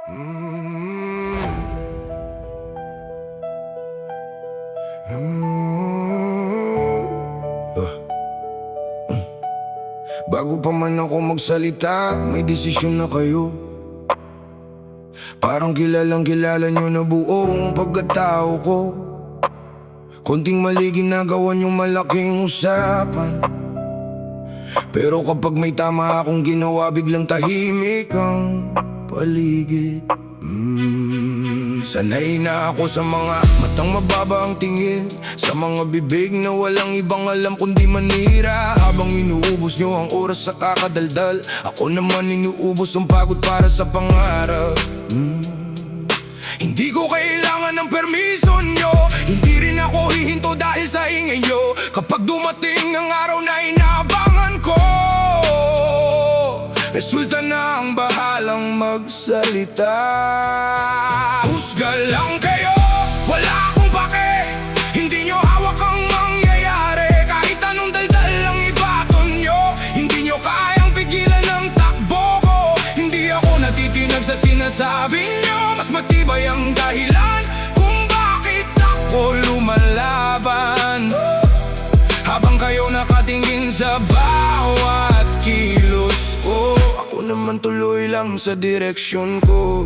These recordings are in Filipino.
Bago pa man ako magsalita, may desisyon na kayo. Parang kilalang kilala nyo na buong pagkatao ko. Konting mali ginagawa nyong malaking usapan, pero kapag may tama akong ginawa, biglang tahimik ang paligid. Sanay na ako sa mga matang mababa ang tingin, sa mga bibig na walang ibang alam kundi manira. Habang inuubos nyo ang oras sa kakadaldal, ako naman inuubos ang pagod para sa pangarap. Hindi ko kailangan ng permiso nyo, hindi rin ako hihinto dahil sa ingay nyo. Kapag dumating ang araw na inaabangan ko, resulta na ang bahalang magsalita. Husga lang kayo, wala akong pake, hindi nyo hawak ang mangyayari. Kahit anong daldal ang ibaton nyo, hindi nyo kayang pigilan ang takbo ko. Hindi ako natitinag sa sinasabi nyo, mas matibay ang dahilan kung bakit ako lumalaban. Habang kayo nakatingin sa bawat kilos ko, ako naman tuloy lang sa direksyon ko.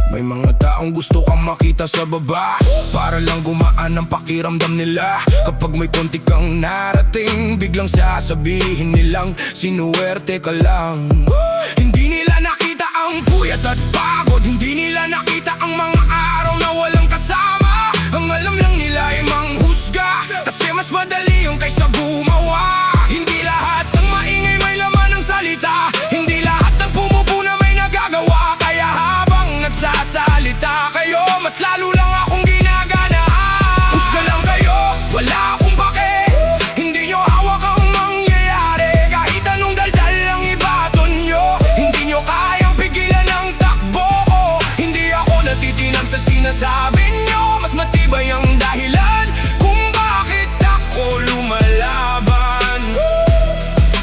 May mga taong gusto kang makita sa baba, para lang gumaan ang pakiramdam nila. Kapag may konti kang narating, biglang sasabihin nilang sinuwerte ka lang. Hindi nila nakita ang puyat at pagod, hindi nila nakita ang mga araw na walang kasama. Ang alam lang nila ay manghusga, kasi mas madali yung kaysa gumawa. Hindi lahat ng maingay may laman ng salita, hindi lahat ng pumupuna may nagagawa. Kaya habang nagsasalita kayo, mas lalo lang akong ginagana. Husga lang kayo, wala akong pake, hindi nyo hawak ang mangyayari. Kahit anong daldal ang ibaton nyo, hindi nyo kayang pigilan ang takbo ko. Hindi ako natitinag sa sinasabi nyo, mas matibay ang dahilan kung bakit ako lumalaban.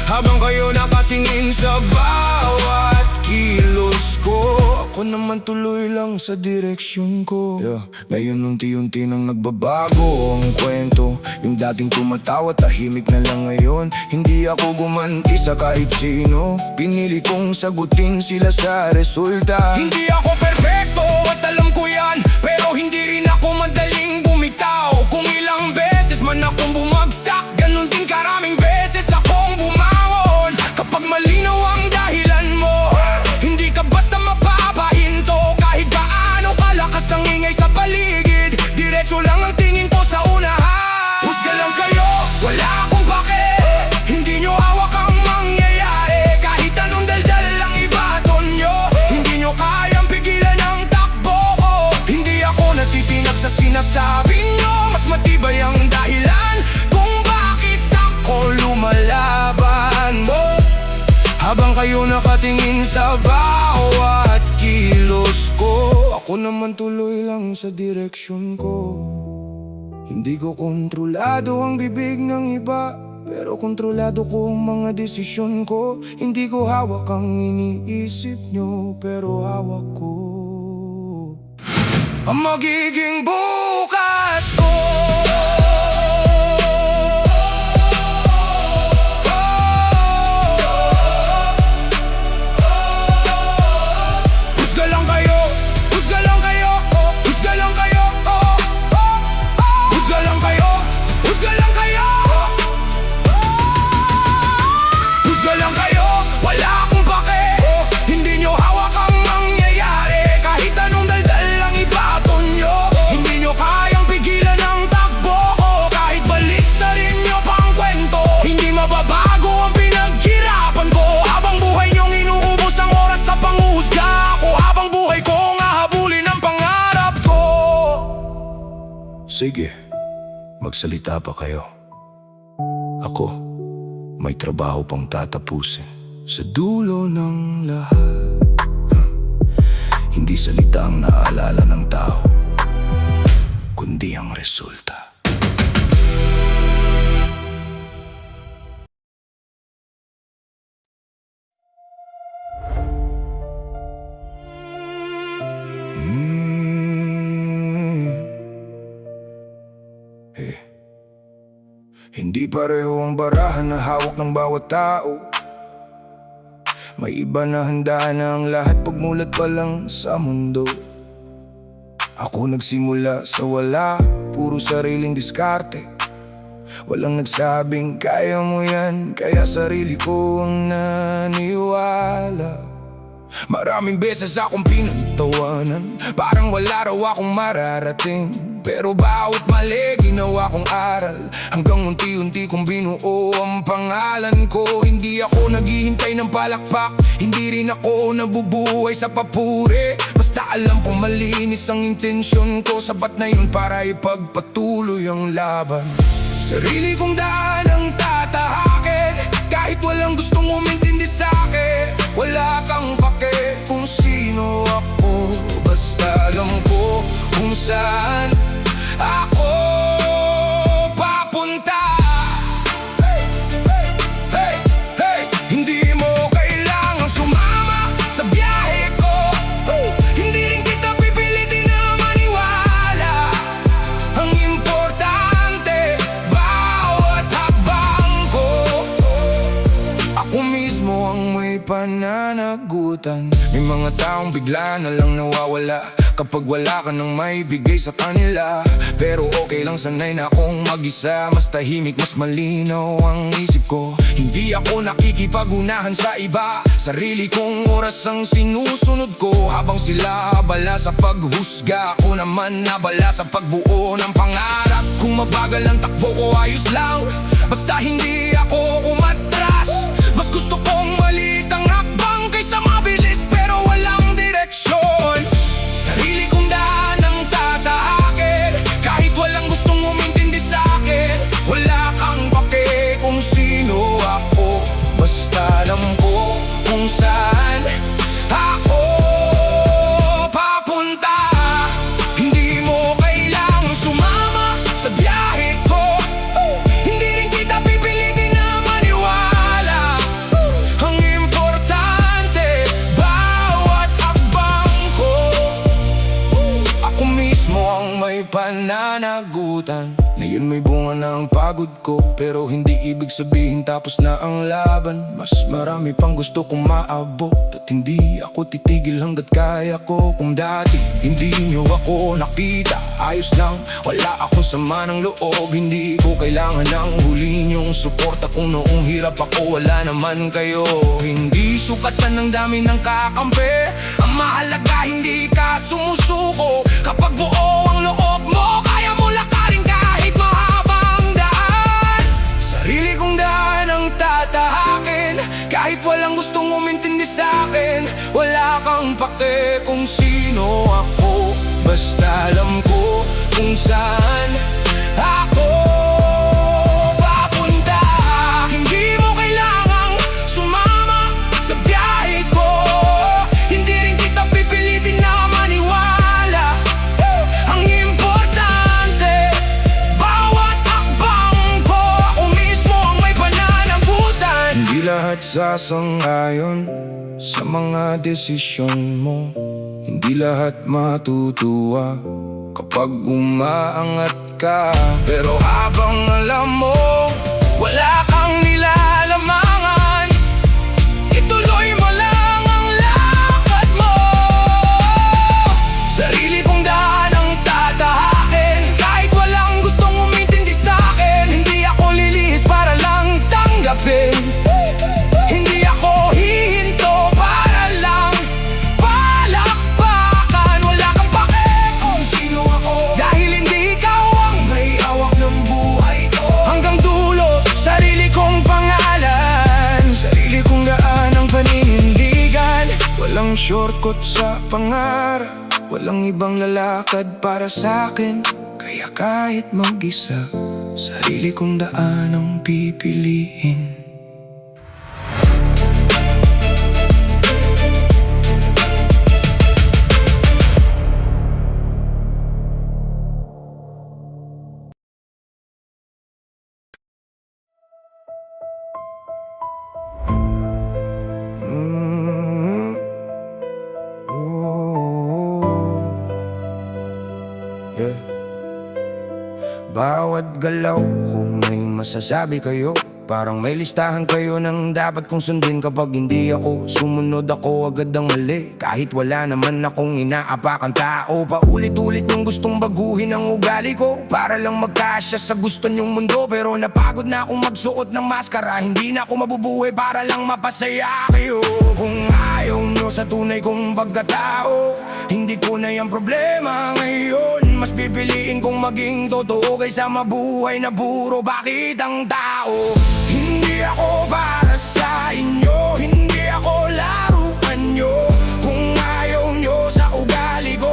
Habang kayo nakatingin sa bawat kilos ko, ako naman tuloy lang sa direksyon ko. Ngayon unti-unti nang nagbabago ang kwento. Yung dating tumatawa, tahimik na lang ngayon. Hindi ako gumanti sa kahit sino, pinili kong sagutin sila sa resulta. Hindi ako perfecto at alam ko yan, pero hindi rin ako madaling bumitaw. Kung ilang beses man akong bumagsak, ganun din karaming beses akong bumangon. Kapag malinaw ang dahilan mo, hindi ka basta mapapahinto. Kahit gaano kalakas ang ingay sa paligid, diretso lang ang tingin ko sa unahan. Husga lang kayo, wala akong pake, hindi nyo hawak ang mangyayari. Kahit anong daldal ang ibaton nyo, hindi nyo kayang pigilan ang takbo ko. Hindi ako natitinag sa sinasabi nyo, mas matibay ang dahilan kung bakit ako lumalaban. Habang kayo nakatingin sa bawat kilos ko, ako naman tuloy lang sa direksyon ko. Hindi ko kontrolado ang bibig ng iba, pero kontrolado ko ang mga desisyon ko. Hindi ko hawak ang iniisip nyo, pero hawak ko ang magiging bukas ko. Husga lang kayo, husga lang kayo, husga lang kayo, husga lang kayo, husga lang kayo, husga lang kayo, wala akong pake, hindi nyo hawak ang mangyayari. Kahit anong daldal ang ibaton nyo, hindi nyo kayang pigilan ang takbo ko. Kahit balik na rin nyo pang kwento, hindi mababago ang pinaghirapan ko. Habang buhay nyong inuubos ang oras sa panghusga, ako habang buhay ko hahabulin ang pangarap ko. Sige, magsalita pa kayo. Ako, may trabaho pang tatapusin. Sa dulo ng lahat, hindi salita ang naaalala ng tao, kundi ang resulta. Hindi pareho ang barahan na hawak ng bawat tao. May iba na handa na ang lahat pagmulat pa lang sa mundo. Ako nagsimula sa wala, puro sariling diskarte. Walang nagsabing kaya mo yan, kaya sarili ko ang naniwala. Maraming beses akong pinagtawanan, parang wala raw akong mararating. Pero bawat mali ginawa kong aral, hanggang unti-unti kong binuo ang pangalan ko. Hindi ako naghihintay ng palakpak, hindi rin ako nabubuhay sa papuri. Basta alam kong malinis ang intensyon ko, sapat na yun para ipagpatuloy ang laban. Sarili kong daan ang tatahakin, kahit walang gustong umintindi sa'kin. Wala kang pake kung sino ako, basta alam ko kung saan ako papunta. Hey, hey, hey, hey. Hindi mo kailangang sumama sa biyahe ko. Hindi rin kita pipilitin na maniwala. Ang importante, bawat hakbang ko. Ako mismo ang may pananagutan. May mga taong bigla na lang nawawala kapag wala ka nang maibigay sa kanila. Pero okay lang, sanay na akong mag-isa. Mas tahimik, mas malinaw ang isip ko. Hindi ako nakikipag-unahan sa iba, sarili kong oras ang sinusunod ko. Habang sila abala sa paghusga, ako naman abala sa pagbuo ng pangarap. Kung mabagal ang takbo ko, ayos lang, basta hindi ako umatras. Mas gusto kong maliit ang hakbang kaysa mabilis pero walang direksyon. Sarili kong daan ang tatahakin, kahit walang gustong umintindi sa'kin. Wala kang pake kung sino ako, basta alam ko kung saan ako papunta. Hindi mo kailangang sumama sa biyahe ko. Hindi rin kita pipilitin na maniwala. Ang importante, bawat hakbang ko. Ako mismo ang may pananagutan. Ngayon may bunga na ang pagod ko, pero hindi ibig sabihin tapos na ang laban. Mas marami pang gusto kong maabot, at hindi ako titigil hanggat kaya ko. Kung dati hindi nyo ako nakita, ayos lang, wala akong sama ng loob. Hindi ko kailangan ng huli nyong suporta. Kung noong hirap ako, wala naman kayo. Hindi sukatan ng dami ng kakampi, ang mahalaga hindi ka sumusuko. Kapag buo ang loob mo, kaya mo lakarin kahit mahabang daan. Sarili kong daan ang tatahakin, kahit walang gustong umintindi sa'kin. Wala kang pake kung sino ako, basta alam ko kung saan ako papunta. Hindi mo kailangang sumama sa biyahe ko. Hindi rin kita pipilitin na maniwala. Ang importante, bawat hakbang ko. Ako mismo ang may pananagutan. Hindi lahat sasang-ayon sa mga desisyon mo. Hindi lahat matutuwa kapag umaangat ka. Pero habang alam mo, wala kang nilalamangan, ituloy mo lang ang lakad mo. Sarili kong daan ang tatahakin, kahit walang gustong umintindi sa'kin. Hindi ako lilihis para lang tanggapin. Hindi ako hihinto para lang palakpakan. Wala kang pake kung sino ako, dahil hindi ikaw ang may awak ng buhay ko. Hanggang dulo, sarili kong pangalan, sarili kong daan ang paninindigan. Walang shortcut sa pangarap, walang ibang lalakad para sa'kin. Kaya kahit mag-isa, sarili kong daan ang pipiliin. Yeah. Bawat galaw ko may masasabi kayo. Parang may listahan kayo ng dapat kong sundin. Kapag hindi ako sumunod, ako agad ang mali. Kahit wala naman akong inaapakang tao, paulit-ulit yung gustong baguhin ang ugali ko para lang magkasya sa gusto niyong mundo. Pero napagod na akong magsuot ng maskara. Hindi na ako mabubuhay para lang mapasaya kayo. Kung ayaw nyo sa tunay kong pagkatao, hindi ko na yung problema ngayon. Mas pipiliin kong maging totoo kaysa mabuhay na puro bakit ang tao. Hindi ako para sa inyo, hindi ako laruan nyo. Kung ayaw nyo sa ugali ko,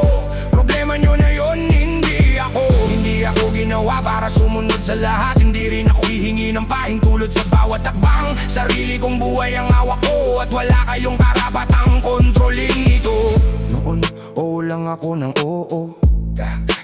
problema nyo na yon, hindi ako. Hindi ako ginawa para sumunod sa lahat. Hindi rin ako hihingi ng pahintulot sa bawat takbang. Sarili kong buhay ang hawak ko, at wala kayong karapatang kontrolin ito. Noon, oo lang ako ng oo,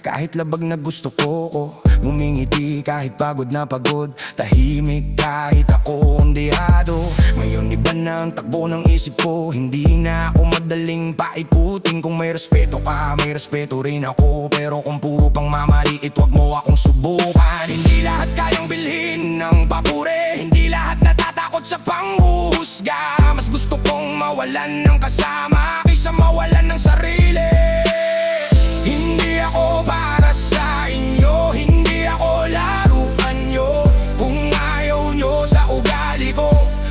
kahit labag na gusto ko. Ngumingiti kahit pagod na pagod, tahimik kahit ako ondihado. Ngayon iba na ang takbo ng isip ko, hindi na ako madaling paiputin. Kung may respeto ka, may respeto rin ako. Pero kung puro pang mamaliit, wag mo akong subukan. Hindi lahat kayang bilhin ng papuri, hindi lahat natatakot sa panghuhusga. Mas gusto kong mawalan ng kasama kaysa mawalan ng sarili. Hindi ako para sa inyo, hindi ako laruan nyo. Kung ayaw nyo sa ugali ko,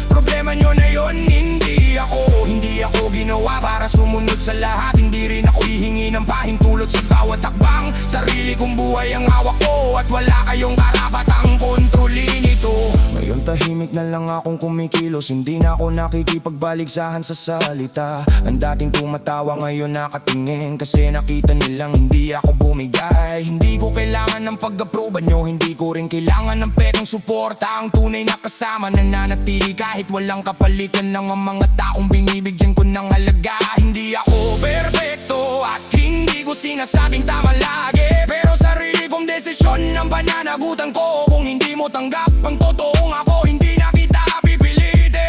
problema nyo na yon, hindi ako. Hindi ako ginawa para sumunod sa lahat. Hindi rin ako hihingi ng pahintulot sa bawat takbang. Sarili kong buhay ang hawak ko, at wala kayong karapatang kontrolin ito. Ngayon tahimik na lang akong kumikilos, hindi na ako nakikipagbaligsahan sa salita. Ang dating tumatawa ngayon nakatingin, kasi nakita nilang hindi ako bumigay. Hindi ko kailangan ng pag-aproba nyo, hindi ko rin kailangan ng pekang suporta. Ang tunay na kasama nananatili kahit walang kapalitan ng mga taong binibigyan ko ng halaga. Hindi ako perfecto at hindi ko sinasabing tama lagi, pero sarili kong desisyon ang pananagutan ko. Kung hindi mo tanggap ang totoong ako, hindi na kita pipilitin.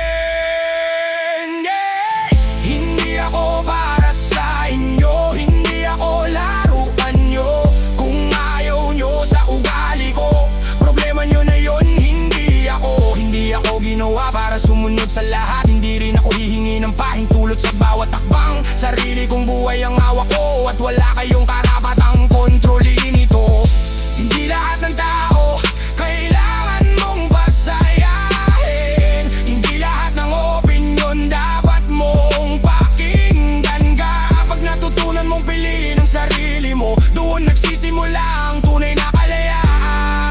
Yeah! Hindi ako para sa inyo, hindi ako laruan nyo. Kung ayaw nyo sa ugali ko, problema nyo na yon, hindi ako. Hindi ako ginawa para sumunod sa lahat. Hindi rin ako hihingi ng pahintulot sa bawat takbang. Sarili kong buhay ang hawak ko, at wala kayong karapatang kontrolin ito. Hindi lahat ng tao kailangan mong basayahin. Hindi lahat ng opinyon dapat mong pakinggan ka. Kapag natutunan mong piliin ang sarili mo, doon nagsisimula ang tunay na kalayaan.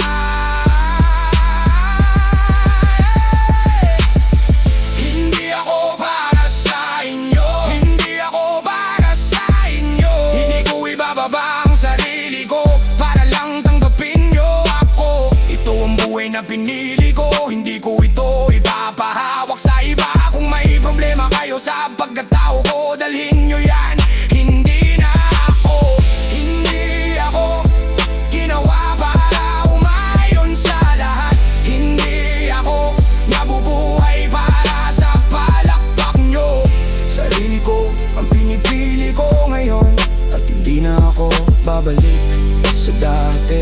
Hindi ako para sa inyo, hindi ako para sa inyo. Hindi ko ibababa ang sarili ko para lang tanggapin nyo ako. Ito ang buhay na pinili ko, hindi ko ito ipapahawak sa iba. Kung may problema kayo sa pagkatao ko, dalhin nyo yan, hindi na ako. Hindi ako ginawa para umayon sa lahat. Hindi ako nabubuhay para sa palakpak nyo. Sarili ko ang pinipili ko ngayon, at hindi na ako babalik sa dati.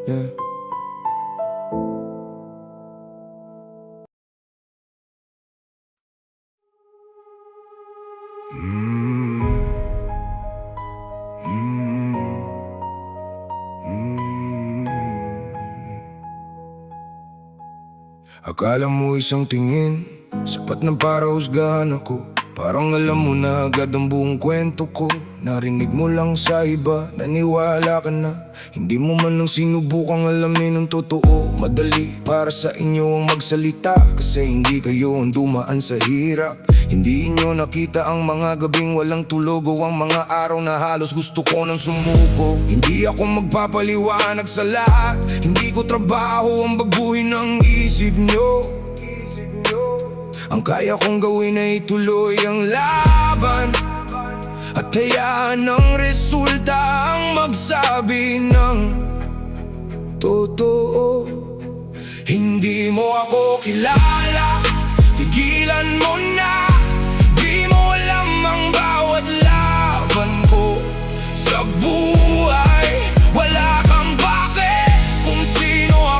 Yeah. Akala mo isang tingin, sapat na para husgahan ako. Parang alam mo na agad ang buong kwento ko. Narinig mo lang sa iba, naniwala ka na. Hindi mo man lang sinubukang alamin ang totoo. Madali para sa inyo ang magsalita, kasi hindi kayo ang dumaan sa hirap. Hindi inyo nakita ang mga gabing walang tulog, o ang mga araw na halos gusto ko nang sumuko. Hindi ako magpapaliwanag sa lahat, hindi ko trabaho ang baguhin ang isip nyo. Ang kaya kong gawin ay ituloy ang laban, at hayaan ang resulta ang magsabi ng totoo. Hindi mo ako kilala, tigilan mo na. Di mo alam ang bawat laban ko sa buhay. Wala kang bakit kung sino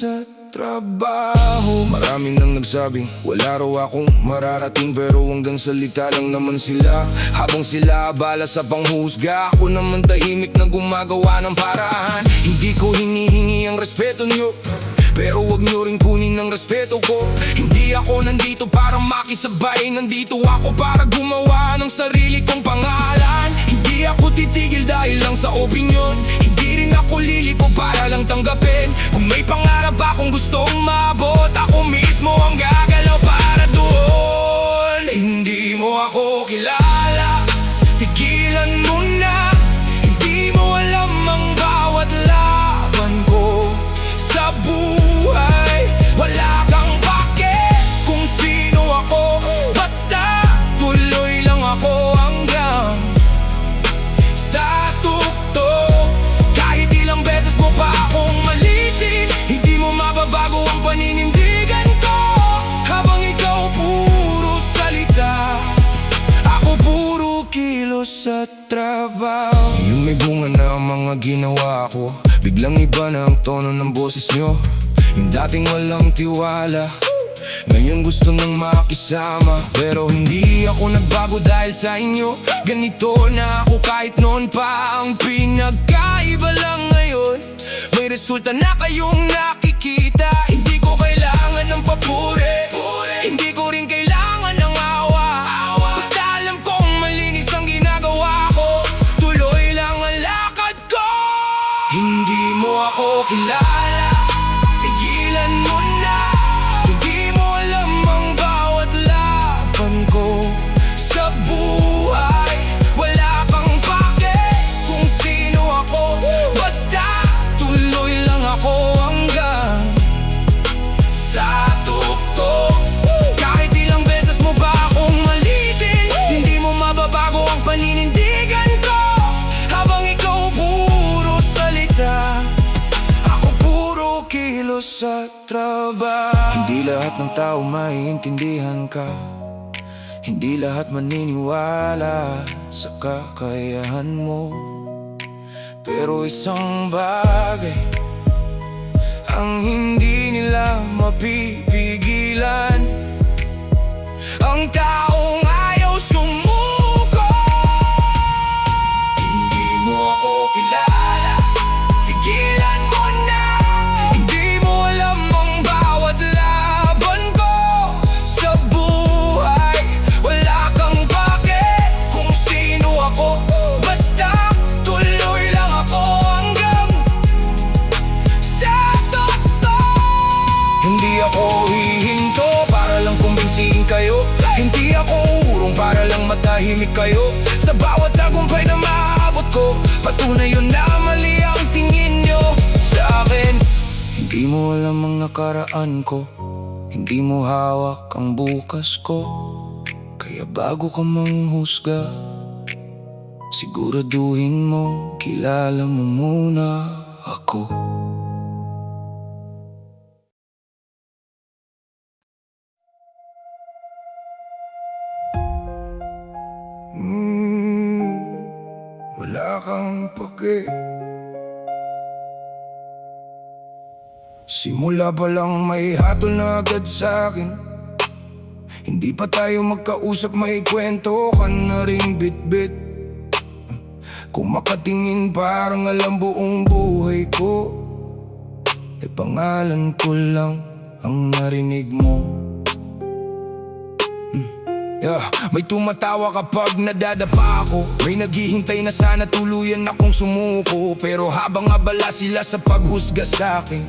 sa trabaho. Maraming nang nagsabing wala raw akong mararating, pero hanggang salita lang naman sila. Habang sila abala sa panghusga, ako naman tahimik na gumagawa ng paraan. Hindi ko hinihingi ang respeto nyo, pero wag nyo rin kunin ang respeto ko. Hindi ako nandito para makisabay, nandito ako para gumawa ng sarili kong pangalan. Hindi ako titigil dahil lang sa opinyon, hindi rin ako liliko para lang tanggapin. Kung may pangarap akong gustong maabot, ako mismo ang gagalaw para doon. Hindi mo ako kilala, tigilan mo na. Hindi mo alam ang bawat laban ko sa buhay. Wala kang pake kung sino ako, basta tuloy lang ako hanggang sa tuktok. Kahit ilang beses mo pa akong malitin, hindi mo mababago ang paninindigan ko. Habang ikaw puro salita, ako puro kilos sa trabaho. Yung may bunga na ang mga ginawa ko, biglang iba na ang tono ng boses nyo. Yung dating walang tiwala, ngayon gusto nang makisama. Pero hindi ako nagbago dahil sa inyo, ganito na ako kahit noon pa. Ang pinagkaiba lang ngayon, may resulta na kayong nakikita. Hindi ko kailangan ng papuri, hindi ko rin kailangan ng awa. Basta alam kong malinis ang ginagawa ko, tuloy lang ang lakad ko. Hindi mo ako kilala, tigilan mo na. Hindi mo alam ang bawat laban ko sa buhay. Wala kang pake kung sino ako, basta tuloy lang ako hanggang sa tuktok. Kahit ilang beses mo ba akong malitin, hindi mo mababago ang paninindigan ko. Habang ikaw puro salita, ako puro kilos sa trabaho. Hindi lahat ng tao maiintindihan ka, hindi lahat maniniwala sa kakayahan mo. Pero isang bagay ang hindi nila mapipigilan, ang taong ayaw sumuko. Hindi mo ako kilala, tigilan mo na. Hindi mo alam ang bawat laban ko sa buhay. Wala kang pake kung sino ako, basta tuloy lang ako hanggang sa tuktok. Hindi ako hihinto para lang kumbinsihin kayo, hindi ako urong para lang matahimik kayo. Sa bawat tagumpay na maabot ko, patunay yun na mali ang tingin nyo sa akin. Hindi mo alam ang nakaraan ko, hindi mo hawak ang bukas ko. Kaya bago ka manghusga, siguraduhin mo kilala mo muna ako. Wala kang pake, simula pa lang may hatol na agad sa'kin. Hindi pa tayo magkausap, may kwento ka na ring bit-bit. Kung makatingin parang alam buong buhay ko, e pangalan ko lang ang narinig mo. May tumatawa kapag nadadapa ako, may naghihintay na sana tuluyan akong sumuko. Pero habang abala sila sa paghusga sa'kin,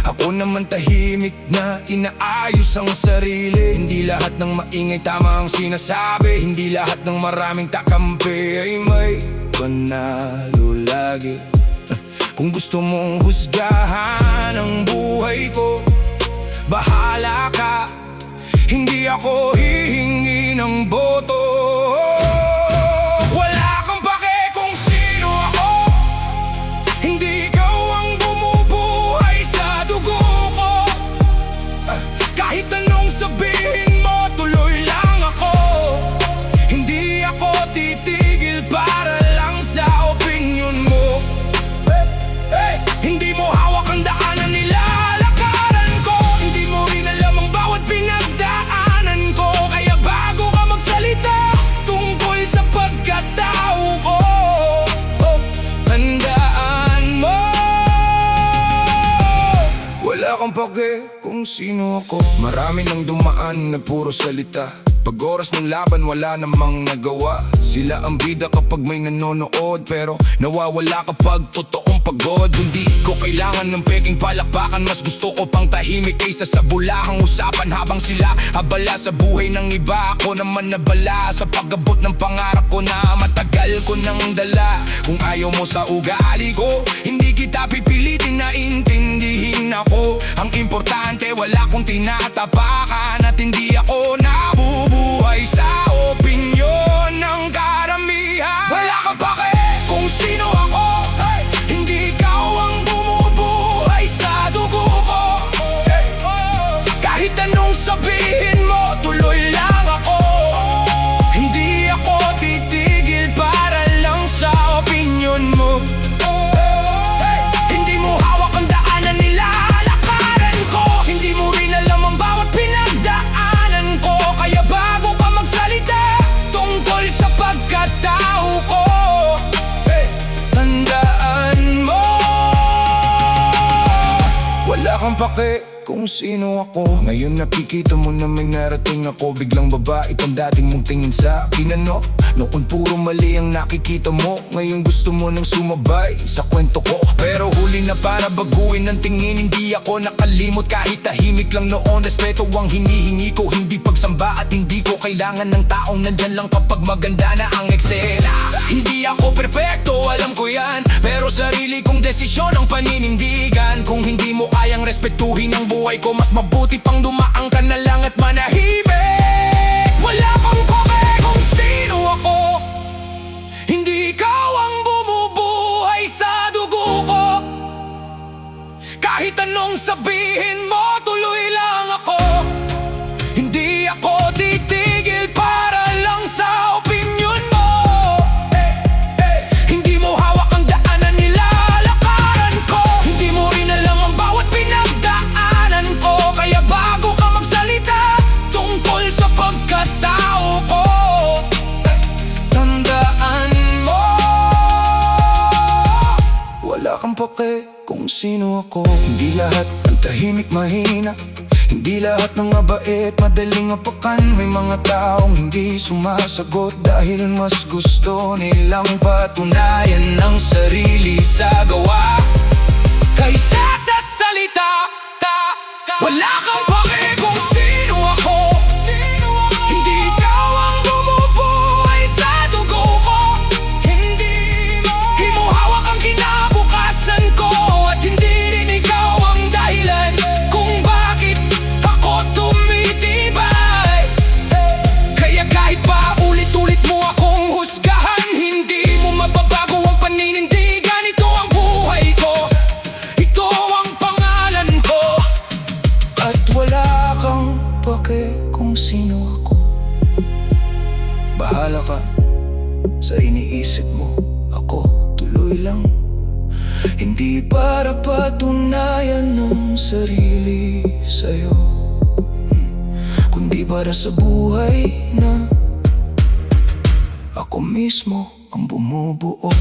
ako naman tahimik na inaayos ang sarili. Hindi lahat ng maingay tama ang sinasabi, hindi lahat ng maraming takampi ay may panalo lagi. Kung gusto mong husgahan ang buhay ko, bahala ka. Hindi ako hihingi ng boto. Wala kang pake kung sino ako, hindi ikaw ang bumubuhay sa dugo ko. Kahit anong sabihin mo, tuloy lang ako. Hindi ako titigil para lang sa opinyon mo. Hindi mo hawak ang daanan nilalakad. pake kung sino ako. Marami nang dumaan na puro salita, pag oras ng laban wala namang nagawa. Sila ang bida kapag may nanonood, pero nawawala kapag totoong pagod. Hindi ko kailangan ng peking palakpakan, mas gusto ko pang tahimik kaysa sa bulahang usapan. Habang sila abala sa buhay ng iba, ako naman nabala sa pag-abot ng pangarap ko na matagal ko nang dala. Kung ayaw mo sa ugali ko, hindi kita pipilitin na intindihin ako. Ang importante wala kong tinatapakan at hindi ako nabubuhay sa opinyon ng karamihan. Wala ka pake kung sino ako, hey! Hindi ikaw ang bumubuhay sa dugo ko, hey! Kahit anong sabihin mo, tuloy lang ako. Hindi ako titigil para lang sa opinyon mo, hey! Hindi mo hawak ang daanan nila, lakaran ko. Hindi mo rin alam ang bawat pinagdaanan ko. Kaya bago ka magsalita tungkol sa pagkatao ko, hey! Tandaan mo, wala kang pake kung sino ako. Ngayon nakikita mo na may narating ako. Biglang babae kang dating mong tingin sa akin, ano? Noon puro mali ang nakikita mo, ngayon gusto mo nang sumabay sa kwento ko. Pero huli na para baguhin ang tingin, hindi ako nakalimot kahit tahimik lang noon. Respeto ang hinihingi ko, hindi pagsamba at hindi ko kailangan ng taong nandyan lang kapag maganda na ang eksena. Hindi ako perpekto, alam ko yan, pero sarili kong desisyon ang paninindigan. Kung hindi mo kayang respetuhin ang buhay ko, mas mabuti pang dumaan ka na lang at manahimik. Wala kang pake kung sino ako, hindi ikaw ang bumubuhay sa dugo ko. Kahit anong sabihin mo, tuloy lang ako. Hindi ako titigil para lang sa opinyon mo, hey, hey! Hindi mo hawak ang daanan nila, lakaran ko. Hindi mo rin alam ang bawat pinagdaanan ko. Kaya bago ka magsalita tungkol sa pagkatao ko, tandaan mo, wala kang pake kung sino ako. Hindi lahat ng tahimik mahina, hindi lahat ng mabait madaling apakan. May mga taong hindi sumasagot dahil mas gusto nilang patunayan ng sarili sa gawa kaysa sa salita. Wala kang pake kung sino ako, hindi ikaw ang bumubuhay sa dugo ko. Hindi mo hawak ang kinabukasan ko, at hindi rin ikaw ang dahilan kung bakit ako tumitibay. Kaya kahit pa ulit-ulit mo akong husgahan, hindi mo mababago ang paninindigan. Ito ang buhay ko, ito ang pangalan ko, at wala kang pake kung sino ako. Bahala ka sa iniisip mo, ako tuloy lang. Hindi para patunayan ng sarili sa'yo, kundi para sa buhay na ako mismo ang bumubuo.